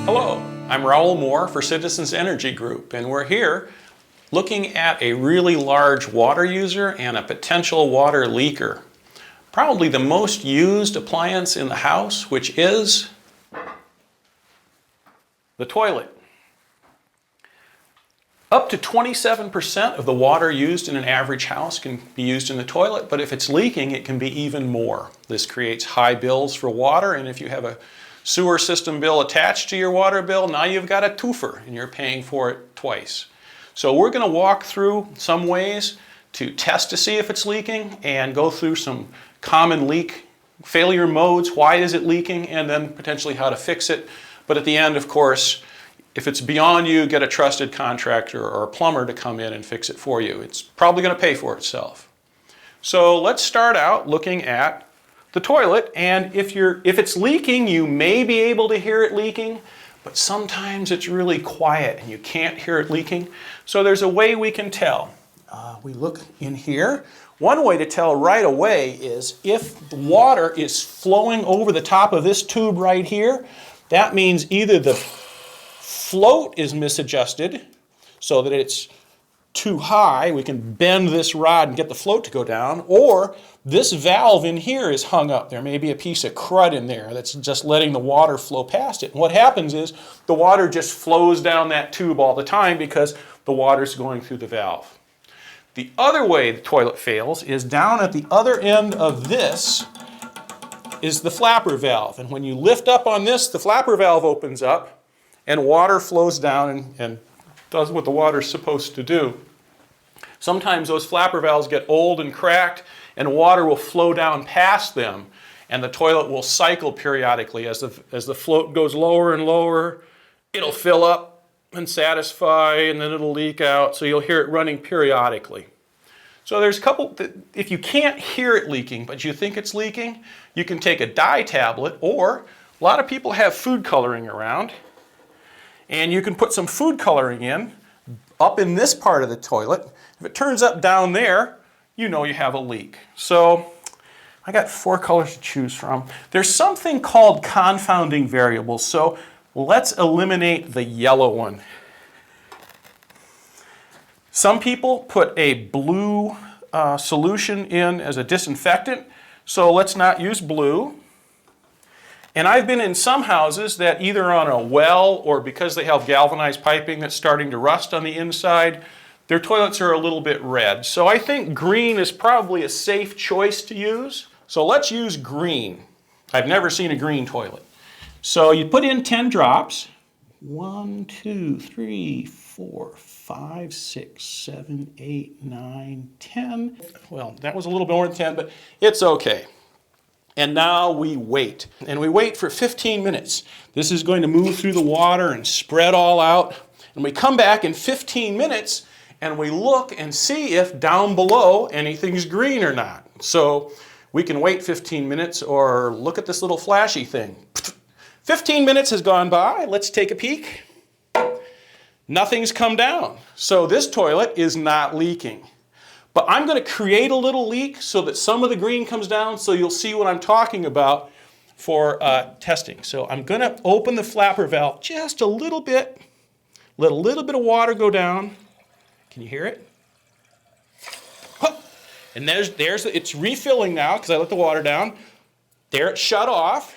Hello, I'm Raul Moore for Citizens Energy Group, and we're here looking at a really large water user and a potential water leaker. Probably the most used appliance in the house, which is the toilet. Up to 27% of the water used in an average house can be used in the toilet, but if it's leaking, it can be even more. This creates high bills for water, and if you have a sewer system bill attached to your water bill, now you've got a twofer and you're paying for it twice. So we're going to walk through some ways to test to see if it's leaking and go through some common leak failure modes, why is it leaking, and then potentially how to fix it. But at the end, of course, if it's beyond you, get a trusted contractor or a plumber to come in and fix it for you. It's probably going to pay for itself. So let's start out looking at the toilet, and if it's leaking, you may be able to hear it leaking, but sometimes it's really quiet and you can't hear it leaking. So there's a way we can tell. We look in here. One way to tell right away is if the water is flowing over the top of this tube right here, that means either the float is misadjusted so that it's too high, we can bend this rod and get the float to go down, or this valve in here is hung up. There may be a piece of crud in there that's just letting the water flow past it. And what happens is the water just flows down that tube all the time because the water's going through the valve. The other way the toilet fails is down at the other end of this is the flapper valve. And when you lift up on this, the flapper valve opens up and water flows down and does what the water's supposed to do. Sometimes those flapper valves get old and cracked and water will flow down past them and the toilet will cycle periodically. As the float goes lower and lower, it'll fill up and satisfy and then it'll leak out, so you'll hear it running periodically. So there's a couple, if you can't hear it leaking but you think it's leaking, you can take a dye tablet, or a lot of people have food coloring around, and you can put some food coloring in up in this part of the toilet. If it turns up down there, you know you have a leak. So I got 4 colors to choose from. There's something called confounding variables, so let's eliminate the yellow one. Some people put a blue solution in as a disinfectant, so let's not use blue. And I've been in some houses that either on a well or because they have galvanized piping that's starting to rust on the inside, their toilets are a little bit red. So I think green is probably a safe choice to use. So let's use green. I've never seen a green toilet. So you put in 10 drops. 1, 2, 3, 4, 5, 6, 7, 8, 9, 10. Well, that was a little bit more than 10, but it's okay. And now we wait. And we wait for 15 minutes. This is going to move through the water and spread all out. And we come back in 15 minutes and we look and see if down below anything's green or not. So we can wait 15 minutes or look at this little flashy thing. 15 minutes has gone by. Let's take a peek. Nothing's come down. So this toilet is not leaking. But I'm going to create a little leak so that some of the green comes down, so you'll see what I'm talking about for testing. So I'm going to open the flapper valve just a little bit, let a little bit of water go down. Can you hear it? And it's refilling now because I let the water down. There, it shut off.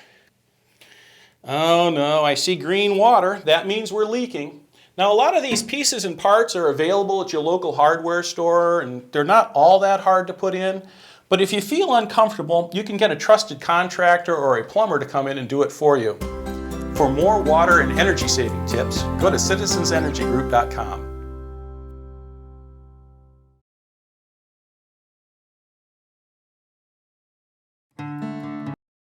Oh no, I see green water. That means we're leaking. Now, a lot of these pieces and parts are available at your local hardware store, and they're not all that hard to put in. But if you feel uncomfortable, you can get a trusted contractor or a plumber to come in and do it for you. For more water and energy saving tips, go to citizensenergygroup.com.